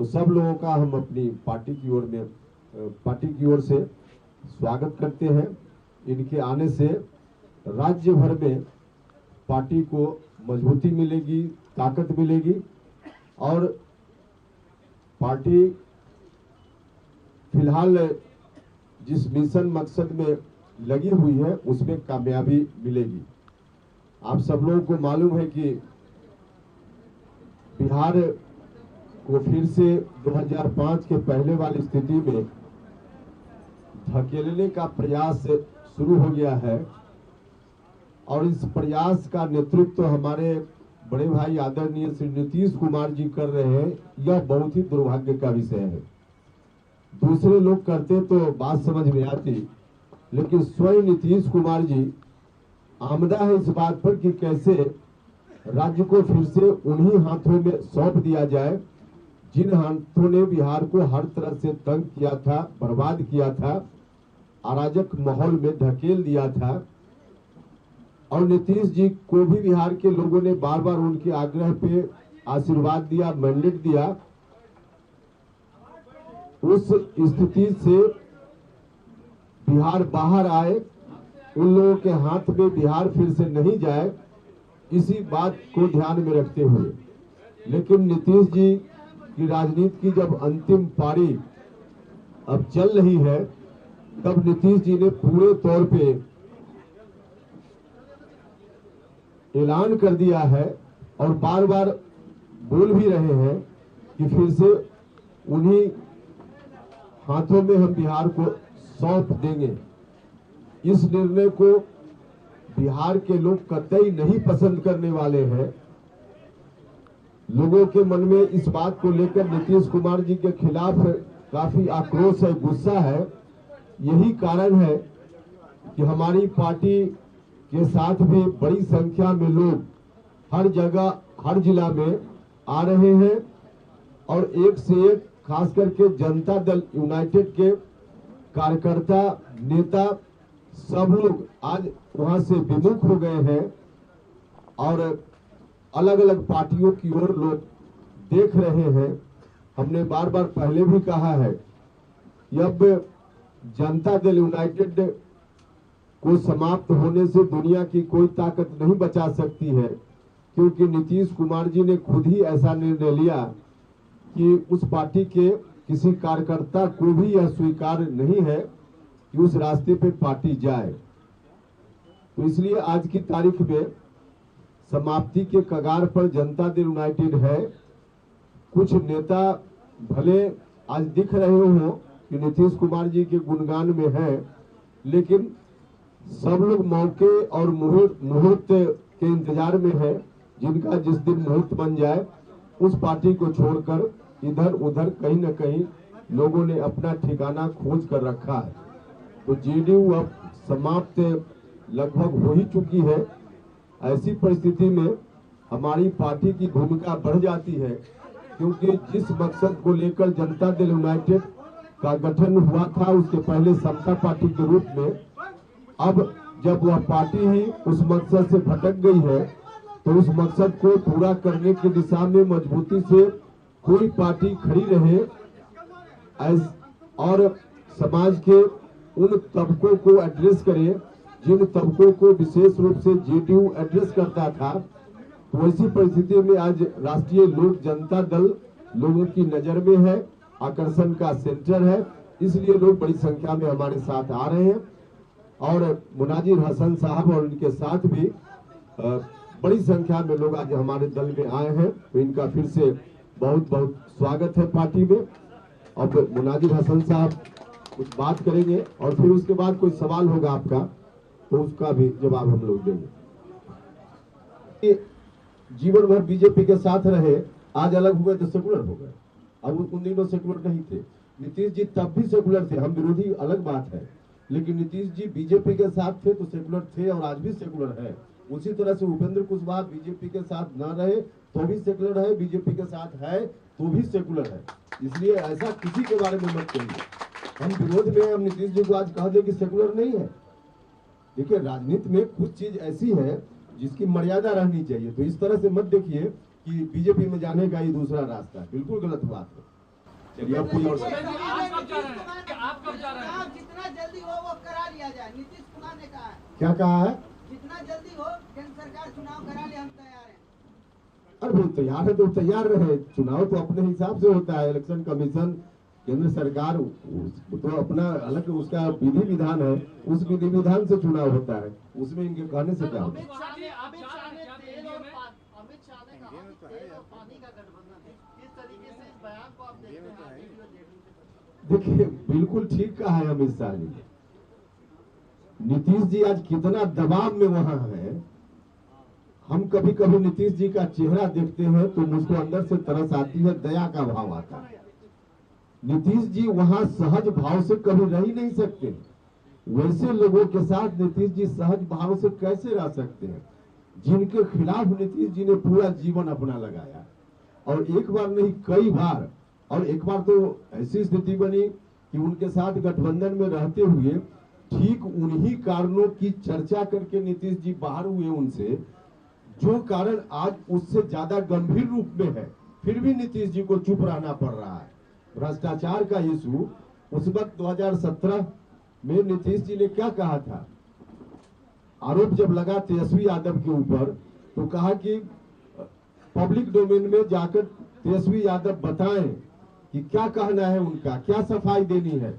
तो सब लोगों का हम अपनी पार्टी की ओर से स्वागत करते हैं। इनके आने से राज्य भर में पार्टी को मजबूती मिलेगी, ताकत मिलेगी और पार्टी फिलहाल जिस मिशन मकसद में लगी हुई है उसमें कामयाबी मिलेगी। आप सब लोगों को मालूम है कि बिहार को फिर से 2005 के पहले वाली स्थिति में धकेलने का प्रयास शुरू हो गया है और इस प्रयास का नेतृत्व हमारे बड़े भाई आदरणीय श्री नीतीश कुमार जी कर रहे हैं। यह बहुत ही दुर्भाग्य का विषय है। दूसरे लोग करते तो बात समझ में आती, लेकिन स्वयं नीतीश कुमार जी आमदा है इस बात पर कि कैसे राज्य को फिर से उन्हीं हाथों में सौंप दिया जाए जिन हाथों ने बिहार को हर तरह से तंग किया था, बर्बाद किया था, अराजक माहौल में धकेल दिया था। और नीतीश जी को भी बिहार के लोगों ने बार बार उनके आग्रह पे आशीर्वाद दिया, मैंडेट दिया। उस स्थिति से बिहार बाहर आए, उन लोगों के हाथ में बिहार फिर से नहीं जाए, इसी बात को ध्यान में रखते हुए। लेकिन नीतीश जी की राजनीति की जब अंतिम पारी अब चल रही है, तब नीतीश जी ने पूरे तौर पे ऐलान कर दिया है और बार बार बोल भी रहे हैं कि फिर से उन्हीं हाथों में हम बिहार को सौंप देंगे। इस निर्णय को बिहार के लोग कतई नहीं पसंद करने वाले हैं। लोगों के मन में इस बात को लेकर नीतीश कुमार जी के खिलाफ काफी आक्रोश है, गुस्सा है। यही कारण है कि हमारी पार्टी के साथ भी बड़ी संख्या में लोग हर जगह, हर जिला में आ रहे हैं और एक से एक, खास करके जनता दल यूनाइटेड के कार्यकर्ता, नेता सब लोग आज वहां से विमुख हो गए हैं और अलग अलग पार्टियों की ओर लोग देख रहे हैं। हमने बार बार पहले भी कहा है कि अब जनता दल यूनाइटेड को समाप्त होने से दुनिया की कोई ताकत नहीं बचा सकती है, क्योंकि नीतीश कुमार जी ने खुद ही ऐसा निर्णय लिया कि उस पार्टी के किसी कार्यकर्ता को भी यह स्वीकार नहीं है कि उस रास्ते पे पार्टी जाए। तो इसलिए आज की तारीख में समाप्ति के कगार पर जनता दल यूनाइटेड है। कुछ नेता भले आज दिख रहे हो कि नीतीश कुमार जी के गुणगान में है, लेकिन सब लोग मौके और मुहूर्त के इंतजार में है, जिनका जिस दिन मुहूर्त बन जाए उस पार्टी को छोड़कर इधर उधर कहीं न कहीं लोगों ने अपना ठिकाना खोज कर रखा है। तो जेडीयू अब समाप्त लगभग हो ही चुकी है। ऐसी परिस्थिति में हमारी पार्टी की भूमिका बढ़ जाती है, क्योंकि जिस मकसद को लेकर जनता दल यूनाइटेड का गठन हुआ था, उसके पहले समता पार्टी के रूप में, अब जब वह पार्टी ही उस मकसद से भटक गई है, तो उस मकसद को पूरा करने की दिशा में मजबूती से कोई पार्टी खड़ी रहे और समाज के उन तबकों को एड्रेस करे जिन तबकों को विशेष रूप से जेडीयू एड्रेस करता था। तो वैसी परिस्थिति में आज राष्ट्रीय लोक जनता दल लोगों की नजर में है, आकर्षण का सेंटर है। इसलिए लोग बड़ी संख्या में हमारे साथ आ रहे हैं और मुनाजिर हसन साहब और इनके साथ भी बड़ी संख्या में लोग आज हमारे दल में आए हैं। तो इनका फिर से बहुत बहुत स्वागत है पार्टी में। अब मुनाजिर हसन साहब कुछ बात करेंगे और फिर उसके बाद कोई सवाल होगा आपका, तो उसका भी जवाब हम लोग देंगे। जीवन भर बीजेपी के साथ रहे, आज अलग हुए तो सेकुलर हो गए। अब उन दिनों सेकुलर नहीं थे। नीतीश जी तब भी सेकुलर थे, हम विरोधी अलग बात है, लेकिन नीतीश जी बीजेपी के साथ थे तो सेकुलर थे और आज भी सेकुलर है। उसी तरह से उपेंद्र कुशवाहा बीजेपी के साथ न रहे तो भी सेकुलर है, बीजेपी के साथ है तो भी सेकुलर है। इसलिए ऐसा किसी के बारे में मत कहिए। हम विरोध में हम नीतीश जी को आज कह दे कि सेकुलर नहीं है। देखिए, राजनीति में कुछ चीज ऐसी है जिसकी मर्यादा रहनी चाहिए। तो इस तरह से मत देखिए कि बीजेपी में जाने का ही दूसरा रास्ता है, बिल्कुल गलत बात है। चलिए अब कोई और आप कब जा रहे हैं? जितना जल्दी हो वो करा लिया जाए, नीतीश कुमार ने कहा है। क्या कहा है? जितना जल्दी हो केंद्र सरकार चुनाव करा ले, हम तैयार हैं। अरे वो तैयार है तो तैयार रहे, चुनाव तो अपने हिसाब से होता है। इलेक्शन कमीशन, केंद्र सरकार तो अपना अलग उसका विधि विधान है, उस विधि विधान से चुनाव होता है, उसमें इनके कहने से क्या होता है? अमित शाह ने कहा कि तेल और पानी का गठबंधन है। किस तरीके से इस बयान को आप देखते हैं? देखिए बिल्कुल ठीक कहा है अमित शाह जी ने। नीतीश जी आज कितना दबाव में वहां है। हम कभी कभी नीतीश जी का चेहरा देखते हैं तो मुझको अंदर से तरस आती है, दया का भाव आता है। नीतीश जी वहां सहज भाव से कभी रह ही नहीं सकते। वैसे लोगों के साथ नीतीश जी सहज भाव से कैसे रह सकते हैं, जिनके खिलाफ नीतीश जी ने पूरा जीवन अपना लगाया। और एक बार नहीं कई बार, और एक बार तो ऐसी स्थिति बनी कि उनके साथ गठबंधन में रहते हुए ठीक उन्हीं कारणों की चर्चा करके नीतीश जी बाहर हुए उनसे, जो कारण आज उससे ज्यादा गंभीर रूप में है, फिर भी नीतीश जी को चुप रहना पड़ रहा है। भ्रष्टाचार का इशू उस वक्त 2017 में नीतीश जी ने क्या कहा था? आरोप जब लगा तेजस्वी यादव के ऊपर तो कहा कि पब्लिक डोमेन में जाकर तेजस्वी यादव बताएं कि क्या कहना है उनका, क्या सफाई देनी है।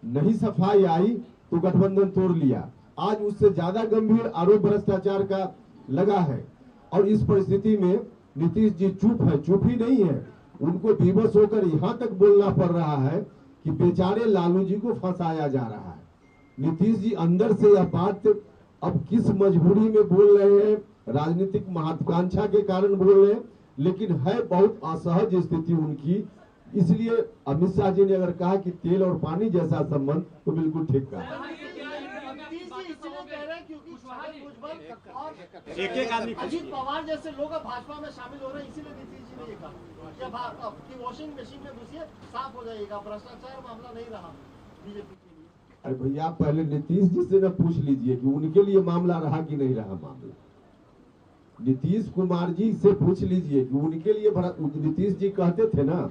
नहीं सफाई आई तो गठबंधन तोड़ लिया। आज उससे ज्यादा गंभीर आरोप भ्रष्टाचार का लगा है और इस परिस्थिति में नीतीश जी चुप है। चुप ही नहीं है, उनको विवश होकर यहाँ तक बोलना पड़ रहा है कि बेचारे लालू जी को फंसाया जा रहा है। नीतीश जी अंदर से यह बात अब किस मजबूरी में बोल रहे हैं, राजनीतिक महत्वाकांक्षा के कारण बोल रहे हैं, लेकिन है बहुत असहज स्थिति उनकी। इसलिए अमित शाह जी ने अगर कहा कि तेल और पानी जैसा संबंध, तो बिल्कुल ठीक कहा। अजीत पवार जैसे लोग भाजपा में शामिल हो रहे हैं, इसीलिए नीतीश जी ने ये कहा कि वॉशिंग मशीन में घुसिए, साफ हो जाएगा, भ्रष्टाचार मामला नहीं रहा बीजेपी के लिए। अरे भैया पहले नीतीश जी से न पूछ लीजिए कि उनके लिए मामला रहा कि नहीं रहा मामला। नीतीश कुमार जी से पूछ लीजिए कि उनके लिए। नीतीश जी कहते थे ना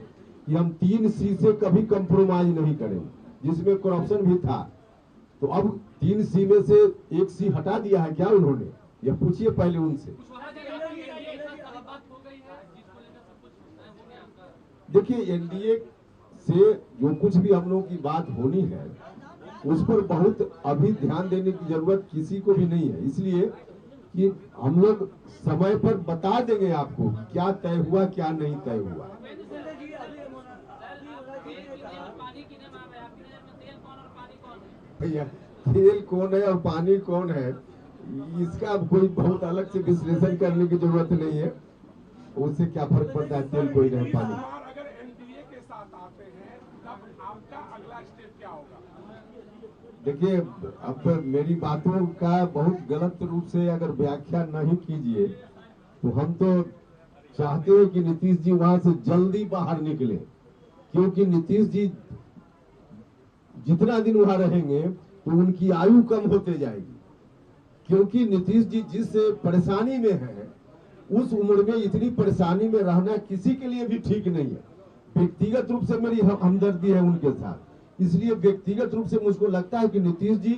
कि हम 3 सी से कभी कंप्रोमाइज नहीं करेंगे, जिसमें करप्शन भी था। तो अब 3 सी में से 1 सी हटा दिया है क्या उन्होंने? यह पूछिए पहले उनसे। देखिए एनडीए से जो कुछ भी हम लोगों की बात होनी है उस पर बहुत अभी ध्यान देने की जरूरत किसी को भी नहीं है, इसलिए कि हम लोग समय पर बता देंगे आपको क्या तय हुआ क्या नहीं तय हुआ। भैया तेल कौन है और पानी कौन है, इसका अब कोई बहुत अलग से विश्लेषण करने की जरूरत नहीं है। उससे क्या फर्क पड़ता है, तेल कोई नहीं पानी। अगर एनडीए के साथ आते हैं तब आपका अगला स्टेप क्या होगा? देखिए अब मेरी बातों का बहुत गलत रूप से अगर व्याख्या नहीं कीजिए तो हम तो चाहते हैं कि नीतीश जी वहां से जल्दी बाहर निकले, क्योंकि नीतीश जी जितना दिन वहां रहेंगे तो उनकी आयु कम होते जाएगी। क्योंकि नीतीश जी जिस परेशानी में है उस उम्र में इतनी परेशानी में रहना किसी के लिए भी ठीक नहीं है। व्यक्तिगत रूप से मेरी हमदर्दी है उनके साथ, इसलिए व्यक्तिगत रूप से मुझको लगता है कि नीतीश जी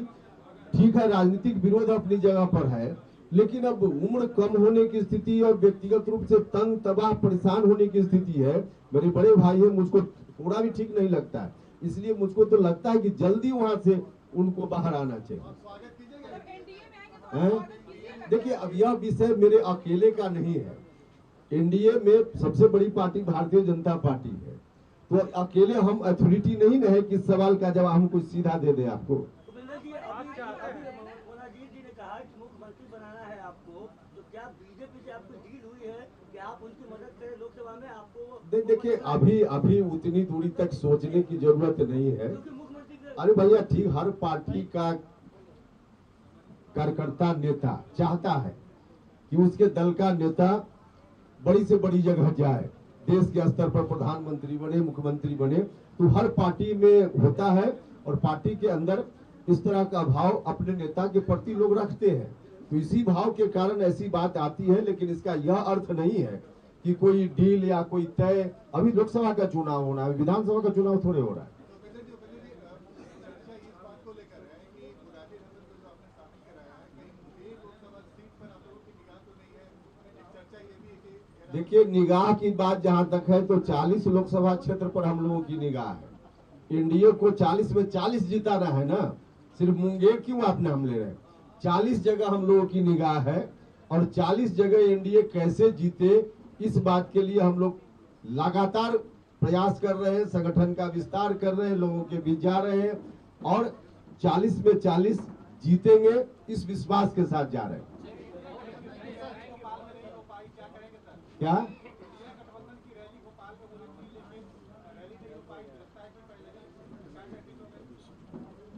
ठीक है, राजनीतिक विरोध अपनी जगह पर है, लेकिन अब उम्र कम होने की स्थिति और व्यक्तिगत रूप से तंग तबाह परेशान होने की स्थिति है। मेरे बड़े भाई है, मुझको थोड़ा भी ठीक नहीं लगता है, इसलिए मुझको तो लगता है कि जल्दी वहां से उनको बाहर आना चाहिए। देखिए अब यह विषय मेरे अकेले का नहीं है। एनडीए में सबसे बड़ी पार्टी भारतीय जनता पार्टी है, तो अकेले हम अथॉरिटी नहीं न है कि इस सवाल का जवाब हम कुछ सीधा दे दें आपको। जी ने कहा कि मुख्यमंत्री बनाना है आपको, तो क्या बीजेपी से आपकी डील हुई है कि आप उनकी मदद करें लोकसभा में? आपको देखिए अभी उतनी दूरी तक सोचने की जरूरत नहीं है। अरे भैया ठीक, हर पार्टी का कार्यकर्ता नेता चाहता है कि उसके दल का नेता बड़ी से बड़ी जगह जाए, देश के स्तर पर प्रधानमंत्री बने, मुख्यमंत्री बने, तो हर पार्टी में होता है और पार्टी के अंदर इस तरह का भाव अपने नेता के प्रति लोग रखते हैं। तो इसी भाव के कारण ऐसी बात आती है, लेकिन इसका यह अर्थ नहीं है कि कोई डील या कोई तय। अभी लोकसभा का चुनाव होना है, विधानसभा का चुनाव थोड़े हो रहा है। देखिए, निगाह की बात जहां तक है तो 40 लोकसभा क्षेत्र पर हम लोगों की निगाह है। एनडीए को 40 में 40 जिताना है ना, सिर्फ मुंगेर क्यों आपने हम ले रहे हैं। 40 जगह हम लोगों की निगाह है और 40 जगह एनडीए कैसे जीते, इस बात के लिए हम लोग लगातार प्रयास कर रहे हैं, संगठन का विस्तार कर रहे हैं, लोगों के बीच जा रहे हैं और 40 में 40 जीतेंगे, इस विश्वास के साथ जा रहे हैं। क्या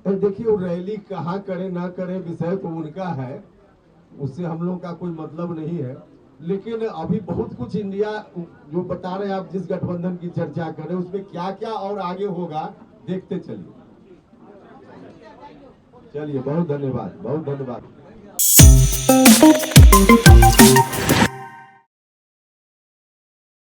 देखिए, वो रैली कहाँ करे ना करे विषय तो उनका है, उससे हम लोग का कोई मतलब नहीं है। लेकिन अभी बहुत कुछ इंडिया जो बता रहे हैं आप, जिस गठबंधन की चर्चा कर रहे हैं उसमें क्या क्या और आगे होगा देखते चलिए। बहुत धन्यवाद, बहुत धन्यवाद।